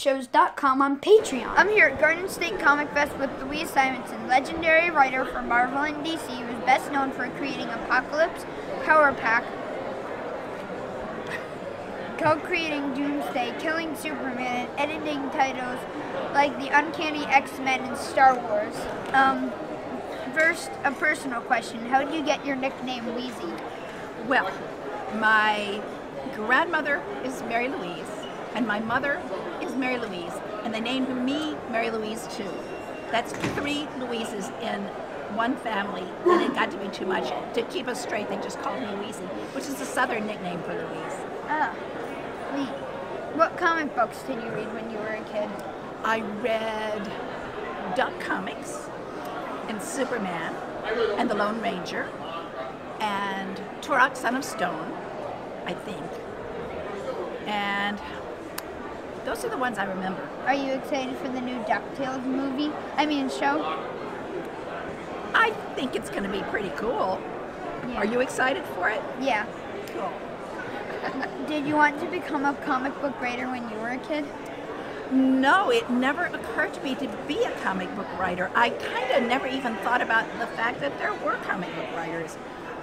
comicbookshows.com on Patreon. I'm here at Garden State Comic Fest with Louise Simonson, legendary writer for Marvel and DC, who is best known for creating Apocalypse, Power Pack, co-creating Doomsday, killing Superman, and editing titles like The Uncanny X-Men and Star Wars. First, a personal question. How did you get your nickname Weezie? Well, my grandmother is Mary Louise, and my mother is Mary Louise, and they named me Mary Louise too. That's 3 Louises in one family, and it got to be too much. To keep us straight, they just called me Weezie, which is a southern nickname for Louise. Ah, sweet. What comic books did you read when you were a kid? I read Duck Comics, and Superman, and the Lone Ranger, and Turok, Son of Stone, I think. And those are the ones I remember. Are you excited for the new DuckTales show? I think it's going to be pretty cool. Yeah. Are you excited for it? Yeah. Cool. Did you want to become a comic book writer when you were a kid? No, it never occurred to me to be a comic book writer. I kind of never even thought about the fact that there were comic book writers.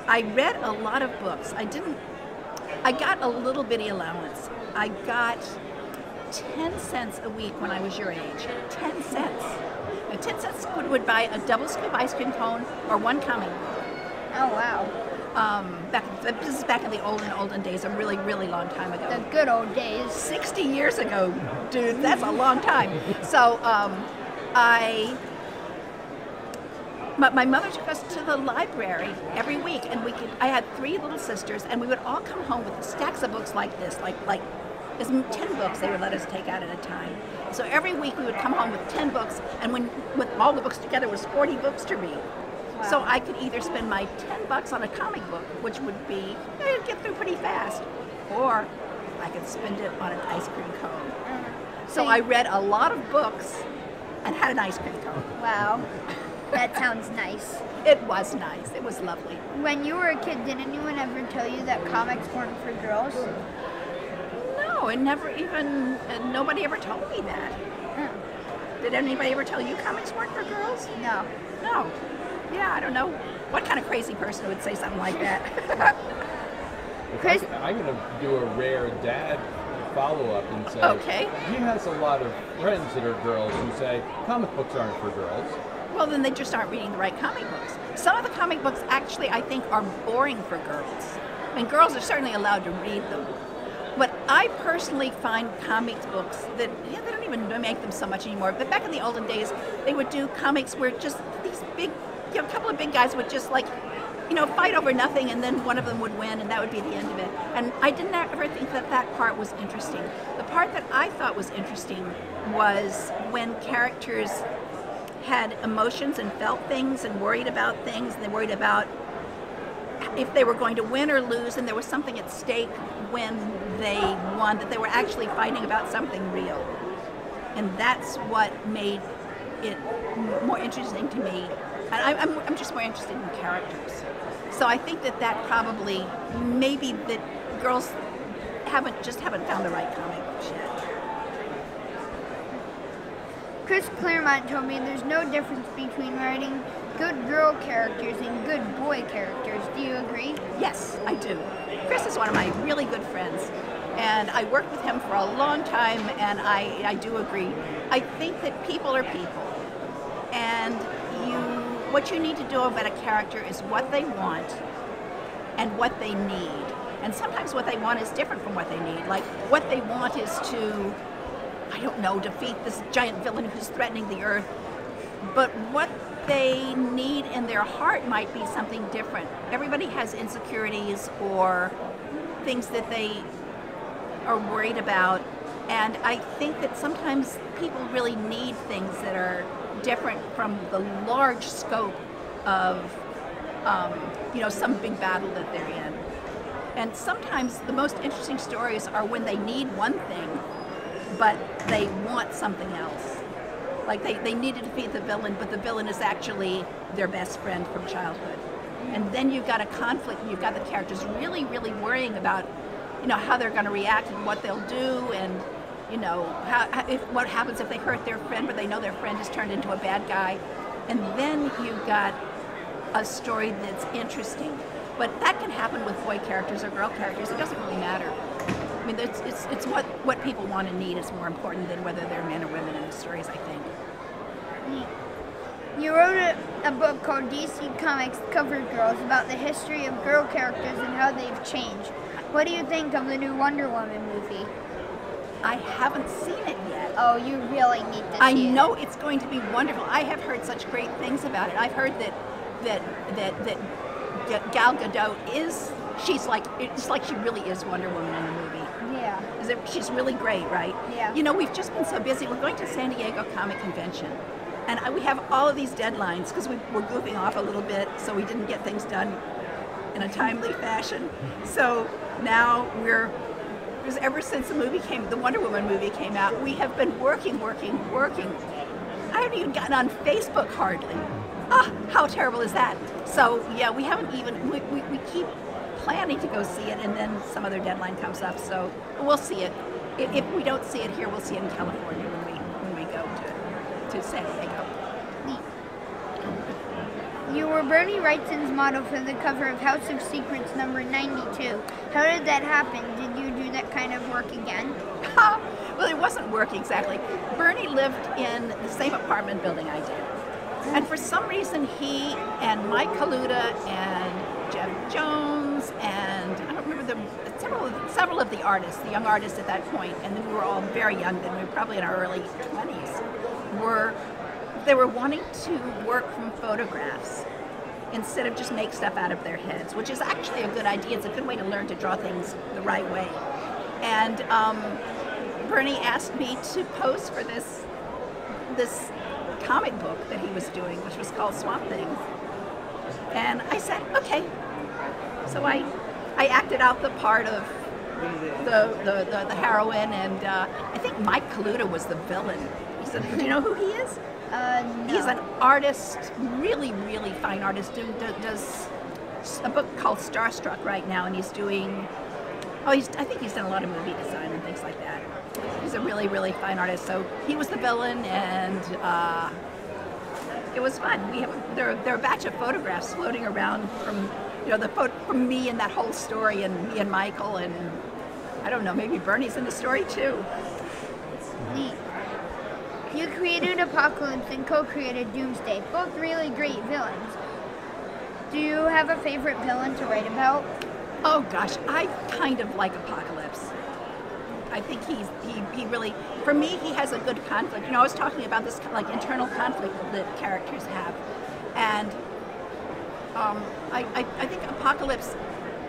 I read a lot of books. I got a little bitty allowance. I got 10 cents a week when I was your age. 10 cents. Now, 10 cents would buy a double scoop ice cream cone or 1 comic book. Oh, wow. This is back in the olden days, a really, really long time ago. The good old days. 60 years ago, dude, that's a long time. So my mother took us to the library every week, and I had 3 little sisters, and we would all come home with stacks of books like this, like there's 10 books they would let us take out at a time. So every week we would come home with 10 books, and with all the books together was 40 books to read. Wow. So I could either spend my 10 bucks on a comic book, which would be, it'd get through pretty fast, or I could spend it on an ice cream cone. So I read a lot of books and had an ice cream cone. Wow, that sounds nice. It was nice. It was lovely. When you were a kid, did anyone ever tell you that comics weren't for girls? No, nobody ever told me that. Did anybody ever tell you comics weren't for girls? No. No. Yeah, I don't know what kind of crazy person would say something like that. Chris? I'm going to do a rare dad follow-up and say, okay. He has a lot of friends that are girls who say comic books aren't for girls. Well, then they just aren't reading the right comic books. Some of the comic books actually, I think, are boring for girls. I mean, girls are certainly allowed to read them. But I personally find comic books that, they don't even make them so much anymore. But back in the olden days, they would do comics where just these big, a couple of big guys would just fight over nothing, and then one of them would win, and that would be the end of it. And I didn't ever think that part was interesting. The part that I thought was interesting was when characters had emotions and felt things and worried about things, and they worried about if they were going to win or lose, and there was something at stake when they won, that they were actually fighting about something real. And that's what made it more interesting to me. And I'm just more interested in characters. So I think that probably, maybe that girls haven't found the right comic books yet. Chris Claremont told me there's no difference between writing good girl characters and good boy characters. Do you agree? Yes, I do. Chris is one of my really good friends, and I worked with him for a long time, and I do agree. I think that people are people, and what you need to do about a character is what they want and what they need. And sometimes what they want is different from what they need. Like, what they want is to, I don't know, defeat this giant villain who's threatening the earth. But what they need in their heart might be something different. Everybody has insecurities or things that they are worried about. And I think that sometimes people really need things that are different from the large scope of, some big battle that they're in. And sometimes the most interesting stories are when they need one thing, but they want something else. Like they need to defeat the villain, but the villain is actually their best friend from childhood. And then you've got a conflict, and you've got the characters really, really worrying about, how they're going to react and what they'll do, and You know, what happens if they hurt their friend, but they know their friend has turned into a bad guy. And then you've got a story that's interesting. But that can happen with boy characters or girl characters. It doesn't really matter. I mean, it's what people want and need is more important than whether they're men or women in the stories, I think. You wrote a book called DC Comics Cover Girls about the history of girl characters and how they've changed. What do you think of the new Wonder Woman movie? I haven't seen it yet. Oh, you really need to see it. I know it's going to be wonderful. I have heard such great things about it. I've heard that Gal Gadot it's like she really is Wonder Woman in the movie. Yeah. She's really great, right? Yeah. You know, we've just been so busy. We're going to San Diego Comic Convention, and we have all of these deadlines because we're goofing off a little bit, so we didn't get things done in a timely fashion. So now because ever since the Wonder Woman movie came out, we have been working. I haven't even gotten on Facebook hardly. Ah, how terrible is that? So yeah, we haven't even, we keep planning to go see it, and then some other deadline comes up, so we'll see it. If we don't see it here, we'll see it in California when we go to San Diego. You were Bernie Wrightson's model for the cover of House of Secrets number 92. How did that happen? Did you do that kind of work again? Well, it wasn't work exactly. Bernie lived in the same apartment building I did. And for some reason, he and Mike Kaluta and Jeff Jones and I don't remember several of the artists, the young artists at that point, and then we were all very young then, we were probably in our early 20s, they were wanting to work from photographs instead of just make stuff out of their heads, which is actually a good idea. It's a good way to learn to draw things the right way. And Bernie asked me to pose for this comic book that he was doing, which was called Swamp Thing. And I said, okay. So I acted out the part of the heroine, and I think Mike Kaluta was the villain. He said, do you know who he is? No. He's an artist, really, really fine artist. Does a book called Starstruck right now, and he's doing, I think he's done a lot of movie design and things like that. He's a really, really fine artist. So he was the villain, and it was fun. There are a batch of photographs floating around from, from me and that whole story, and me and Michael, and I don't know, maybe Bernie's in the story too. Neat. You created Apocalypse and co-created Doomsday, both really great villains. Do you have a favorite villain to write about? Oh gosh, I kind of like Apocalypse. I think he really, for me, he has a good conflict. I was talking about this like internal conflict that characters have, and I think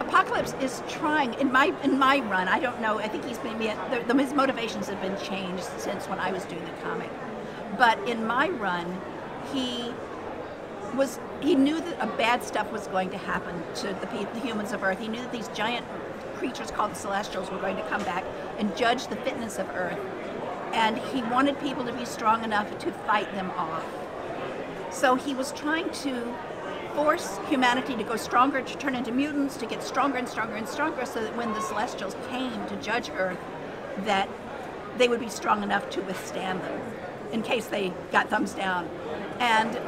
Apocalypse is trying in my run. I don't know. I think his motivations have been changed since when I was doing the comic. But in my run, he knew that bad stuff was going to happen to the humans of Earth. He knew that these giant creatures called the Celestials were going to come back and judge the fitness of Earth. And he wanted people to be strong enough to fight them off. So he was trying to force humanity to go stronger, to turn into mutants, to get stronger and stronger and stronger, so that when the Celestials came to judge Earth, that they would be strong enough to withstand them, in case they got thumbs down. And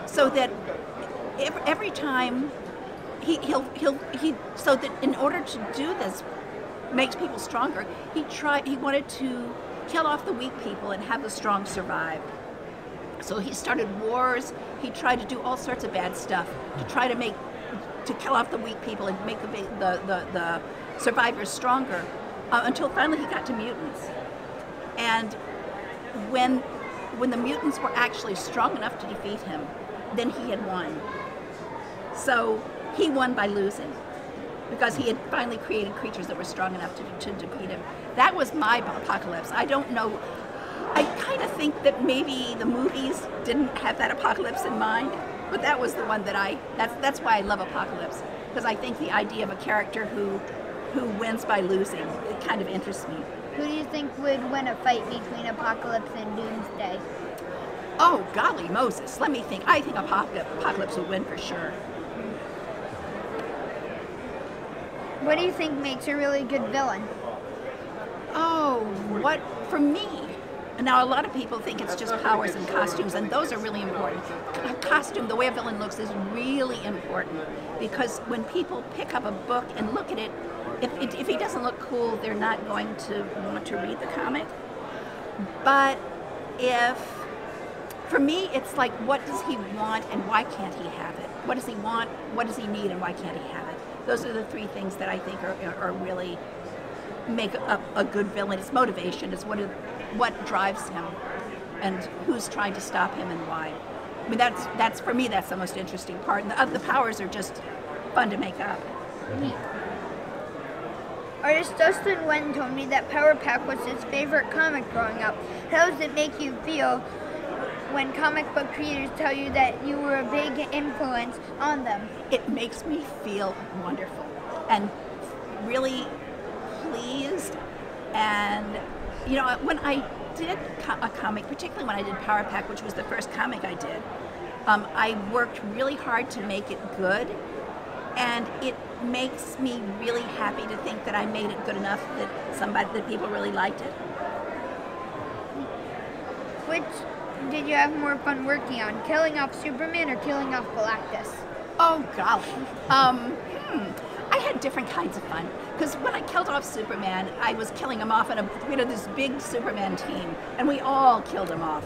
so that every time so that in order to do this, makes people stronger, he wanted to kill off the weak people and have the strong survive. So he started wars. He tried to do all sorts of bad stuff to try to kill off the weak people and make the survivors stronger, until finally he got to mutants. And when the mutants were actually strong enough to defeat him, then he had won. So he won by losing, because he had finally created creatures that were strong enough to defeat him. That was my Apocalypse. I don't know. I kind of think that maybe the movies didn't have that Apocalypse in mind, but that was the one that that's why I love Apocalypse, because I think the idea of a character who wins by losing, it kind of interests me. Who do you think would win a fight between Apocalypse and Doomsday? Oh, golly Moses, let me think. I think Apocalypse would win for sure. What do you think makes a really good villain? Oh, what, for me, now a lot of people think it's just powers and costumes, and those are really important. A costume, the way a villain looks, is really important, because when people pick up a book and look at it, if he doesn't look cool, they're not going to want to read the comic. But for me, it's like, what does he want and why can't he have it? What does he want, what does he need, and why can't he have it? Those are the three things that I think are really make up a good villain. It's motivation, it's what drives him, and who's trying to stop him and why. I mean, that's for me, that's the most interesting part. And the powers are just fun to make up. Neat. Artist Dustin Wen told me that Power Pack was his favorite comic growing up. How does it make you feel when comic book creators tell you that you were a big influence on them? It makes me feel wonderful and really pleased. And you know, when I did a comic, particularly when I did Power Pack, which was the first comic I did, I worked really hard to make it good, and it makes me really happy to think that I made it good enough that people really liked it. Which did you have more fun working on, killing off Superman or killing off Galactus? Oh golly, I had different kinds of fun, because when I killed off Superman, I was killing him off in this big Superman team, and we all killed him off,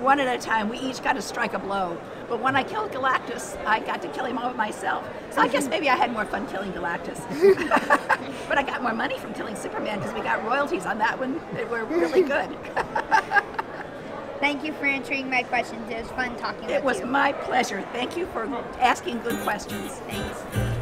one at a time. We each got to strike a blow. But when I killed Galactus, I got to kill him all myself. So I guess maybe I had more fun killing Galactus. But I got more money from killing Superman because we got royalties on that one that were really good. Thank you for answering my questions. It was fun talking with you. It was my pleasure. Thank you for asking good questions. Thanks.